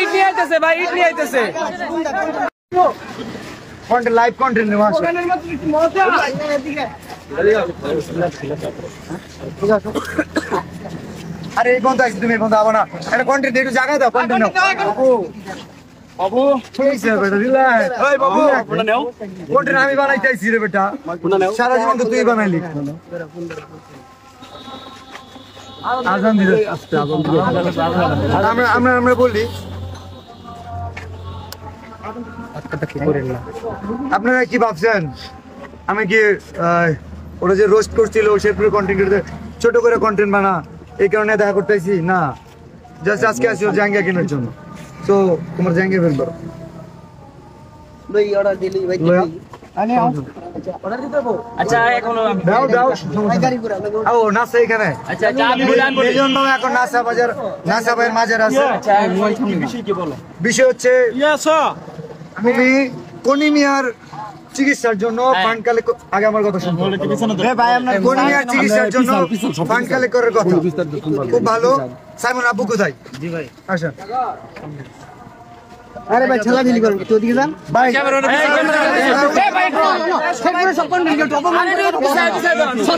ইট নিয়ে আইতেছে ভাই, ইট নিয়ে আইতেছে। লাইভ কন্টেন্ট নেওয়া আছে। আরে এই বন্ধু আইছি, তুমি এই বন্ধু আবো না, একটা কন্টেন্ট একটু জায়গায় দাও, কন্টেন্ট নাও বাবু। ঠিক আছে বেটা, রিল্যাক্স। এই বাবু কন্টেন্ট আমি বানাইতে আইছি রে বেটা, সারা জীবন তো তুই বানাইলি। আজান দিলে আমরা বলি আপনারা কি ভাবছেন আমি কি ওরা যে রোস্ট করছিল শেরপুরের কন্টেন্ট ছোট করে কন্টেন্ট বানা এই কারণে দেখা করতেছি না, জাস্ট আজকে আসি জাঙ্গিয়া কেনার জন্য। তো তোমার জাঙ্গিয়া বের করো ভাই, অর্ডার দিলি ভাই আনে আও। অর্ডার দিতে দেবো? আচ্ছা এখন দাও দাও গাড়ি করে আও নাসা এখানে। আচ্ছা আচ্ছা আমি বলে আনবো। মিলিয়ন বাবা এখন নাসা বাজার, নাসা ভাইয়ের মাজার আছে। আচ্ছা বিষয় কি বলো? বিষয় হচ্ছে তুমি কোনিমিয়ার চিকিৎসার জন্য ফান্ড কালেক্ট, আগে আমার কথা শুনুন ভাই, আপনার কোনিমিয়ার চিকিৎসার জন্য ফান্ড কালেক্ট করার কথা খুব ভালো। সাইমন আব্বু কোথায়? জি ভাই আসেন। আরে ভাই ছেলা ঢিলি করুন তো দিকে যান ভাই। এই ভাই শেরপুরে সব কোন দিকে টপ মানে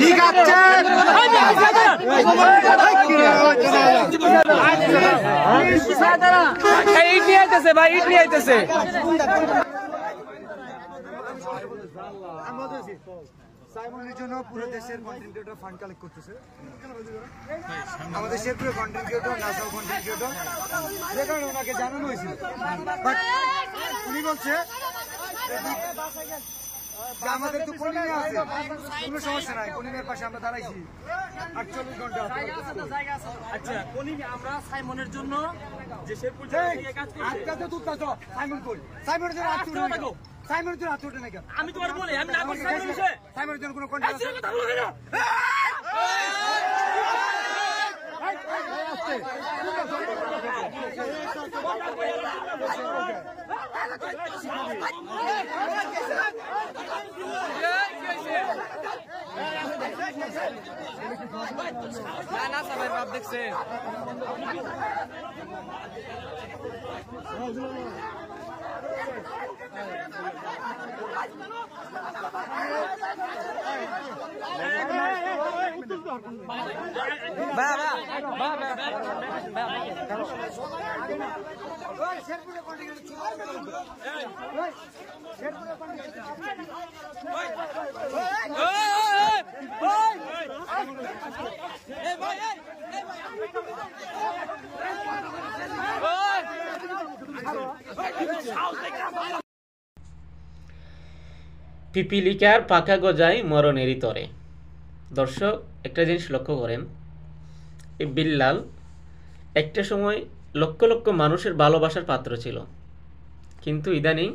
ঠিক আছে। এই ইট নিয়ে আইতেছে ভাই, ইট নিয়ে আইতেছে। সাইমনের জন্য পুরো দেশের কন্টেন্ট ক্রিয়েটর ফান্ড কালেক্ট করতেছে। আমাদের শেরপুরের কন্টেন্ট ক্রিয়েটর, নাসাও কন্টেন্ট ক্রিয়েটর, যে কারণে ওনাকে জানানো হয়েছিল, বাট উনি বলছে যে আমাদের তো কোনিমিয়া আছে, কোনো সমস্যা নাই, কোনিমিয়ার পাশে আমরা দাঁড়াইছি 48 ঘন্টা। আচ্ছা কোনিমিয়া আমরা সাইমনের জন্য যে শেরপুর থেকে কাজ করছি, আজকে তো তুই তো সাইমন কই, সাইমনের জন্য আত্ম উঠে, সাইমনের জন্য আত্ম উঠে না কেন? আমি তোমার বলি আমি না করছি সাইমনের বিষয়ে। সাইমনের জন্য কোনো কন্টেন্ট আছে? না সবাই বাপ দেখছে। পিপিলিকার পাকা গজায় মরণেরই তরে। দর্শক একটা জিনিস লক্ষ্য করেন, এই বিল্লাল একটা সময় লক্ষ লক্ষ মানুষের ভালোবাসার পাত্র ছিল, কিন্তু ইদানিং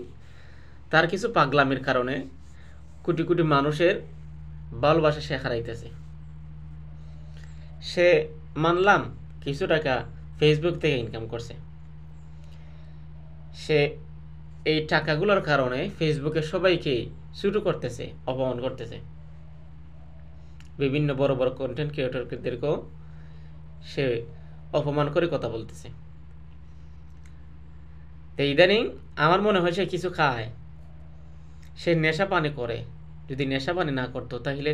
তার কিছু পাগলামির কারণে কোটি কোটি মানুষের ভালোবাসা সে হারাইতেছে। সে মানলাম কিছু টাকা ফেসবুক থেকে ইনকাম করছে, সে এই টাকাগুলোর কারণে ফেসবুকে সবাইকে ছোট করতেছে, অপমান করতেছে, বিভিন্ন বড় বড় কন্টেন্ট ক্রিয়েটরদেরকেও সে অপমান করে কথা বলতেছে। তো ইদানিং আমার মনে হয় সে কিছু খায়, সে নেশা পানি করে। যদি নেশা পানি না করতো তাহলে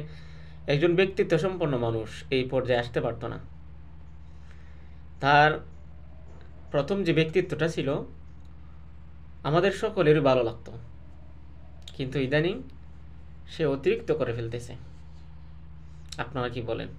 একজন ব্যক্তিত্ব সম্পন্ন মানুষ এই পর্যায়ে আসতে পারতো না। তার প্রথম যে ব্যক্তিত্বটা ছিল আমাদের সকলেরই ভালো লাগতো, কিন্তু ইদানিং সে অতিরিক্ত করে ফেলতেছে। আপনারা কি বলেন?